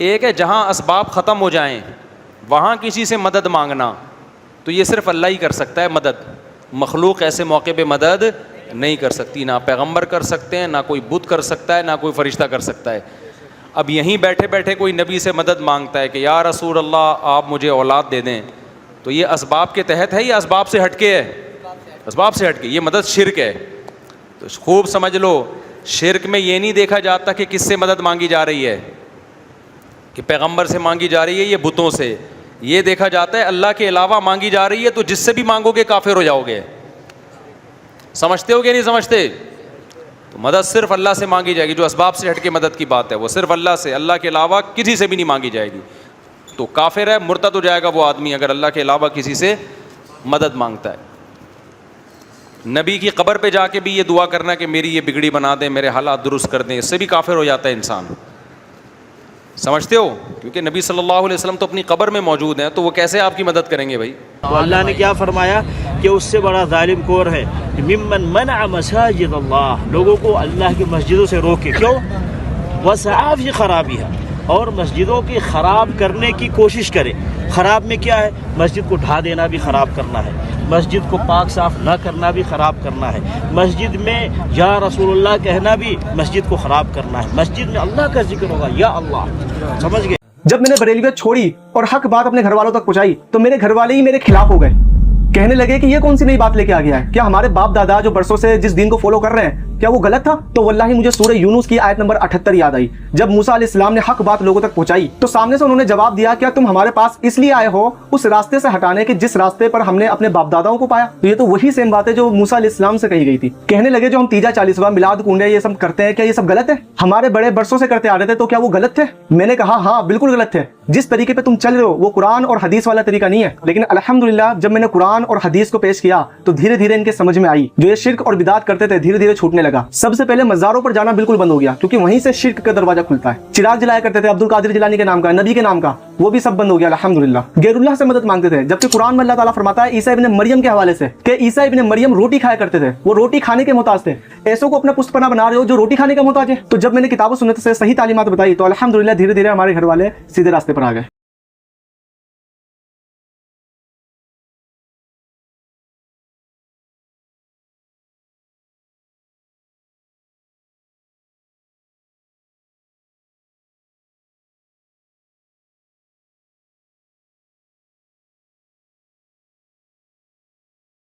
ایک ہے جہاں اسباب ختم ہو جائیں وہاں کسی سے مدد مانگنا، تو یہ صرف اللہ ہی کر سکتا ہے مدد، مخلوق ایسے موقع پہ مدد نہیں کر سکتی، نہ پیغمبر کر سکتے ہیں، نہ کوئی بت کر سکتا ہے، نہ کوئی فرشتہ کر سکتا ہے۔ اب یہیں بیٹھے بیٹھے کوئی نبی سے مدد مانگتا ہے کہ یا رسول اللہ آپ مجھے اولاد دے دیں، تو یہ اسباب کے تحت ہے یا اسباب سے ہٹ کے ہے؟ اسباب سے ہٹ کے، یہ مدد شرک ہے۔ تو خوب سمجھ لو، شرک میں یہ نہیں دیکھا جاتا کہ کس سے مدد مانگی جا رہی ہے، کہ پیغمبر سے مانگی جا رہی ہے یہ بتوں سے، یہ دیکھا جاتا ہے اللہ کے علاوہ مانگی جا رہی ہے تو جس سے بھی مانگو گے کافر ہو جاؤ گے۔ سمجھتے ہو کہ نہیں سمجھتے؟ تو مدد صرف اللہ سے مانگی جائے گی، جو اسباب سے ہٹ کے مدد کی بات ہے وہ صرف اللہ سے، اللہ کے علاوہ کسی سے بھی نہیں مانگی جائے گی۔ تو کافر ہے، مرتد ہو جائے گا وہ آدمی اگر اللہ کے علاوہ کسی سے مدد مانگتا ہے۔ نبی کی قبر پہ جا کے بھی یہ دعا کرنا کہ میری یہ بگڑی بنا دیں، میرے حالات درست کر دیں، اس سے بھی کافر ہو جاتا ہے انسان۔ سمجھتے ہو؟ کیونکہ نبی صلی اللہ علیہ وسلم تو اپنی قبر میں موجود ہیں، تو وہ کیسے آپ کی مدد کریں گے بھائی؟ تو اللہ نے کیا فرمایا کہ اس سے بڑا ظالم کون ہے؟ ممن منع مساجد اللہ، لوگوں کو اللہ کی مسجدوں سے روکے، کیوں؟ وسعى فی خرابها، اور مسجدوں کی خراب کرنے کی کوشش کرے۔ خراب میں کیا ہے؟ مسجد کو ڈھا دینا بھی خراب کرنا ہے، مسجد کو پاک صاف نہ کرنا بھی خراب کرنا ہے، مسجد میں یا رسول اللہ کہنا بھی مسجد کو خراب کرنا ہے، مسجد میں اللہ کا ذکر ہوگا یا اللہ۔ سمجھ گئے؟ جب میں نے بریلویت چھوڑی اور حق بات اپنے گھر والوں تک پہنچائی تو میرے گھر والے ہی میرے خلاف ہو گئے، کہنے لگے کہ یہ کون سی نئی بات لے کے آ گیا ہے، کیا ہمارے باپ دادا جو برسوں سے جس دین کو فالو کر رہے ہیں کیا وہ غلط تھا؟ تو واللہ مجھے سورہ یونس کی آیت نمبر 78 یاد آئی، جب موسیٰ علیہ السلام نے حق بات لوگوں تک پہنچائی تو سامنے سے انہوں نے جواب دیا کیا تم ہمارے پاس اس لیے آئے ہو اس راستے سے ہٹانے کے جس راستے پر ہم نے اپنے باپ داداؤں کو پایا؟ تو یہ تو وہی سیم بات ہے جو موسیٰ علیہ السلام سے کہی گئی تھی۔ کہنے لگے جو ہم تیجا چالیسواں میلاد کنڈے یہ سب کرتے ہیں کیا یہ سب غلط ہے؟ ہمارے بڑے برسوں سے کرتے آ رہے تھے تو کیا وہ غلط تھے؟ میں نے کہا ہاں بالکل غلط تھے، جس طریقے پہ تم چل رہے ہو وہ قرآن اور حدیث والا طریقہ نہیں ہے، لیکن الحمدللہ جب میں نے قرآن اور حدیث کو پیش کیا تو دھیرے دھیرے ان کے سمجھ میں آئی، جو یہ شرک اور بدعت کرتے تھے دھیرے دھیرے چھوٹنے لگا۔ سب سے پہلے مزاروں پر جانا بالکل بند ہو گیا کیونکہ وہیں سے شرک کا دروازہ کھلتا ہے۔ چراغ جلایا کرتے تھے عبد القادر جیلانی کے نام کا، نبی کے نام کا، وہ بھی سب بند ہو گیا الحمدللہ۔ غیر اللہ سے مدد مانگتے تھے، جبکہ قرآن میں اللہ تعالیٰ فرماتا ہے عیسیٰ ابن مریم کے حوالے سے کہ عیسیٰ ابن مریم روٹی کھایا کرتے تھے، وہ روٹی کھانے کے محتاج تھے، ایسوں کو اپنا پشت پناہ بنا رہے ہو جو روٹی کھانے کا محتاج ہے۔ تو جب میں نے کتاب و سنت سے صحیح تعلیمات بتائی تو الحمدللہ دھیرے دھیرے ہمارے گھر والے سیدھے راستے پر آ گئے۔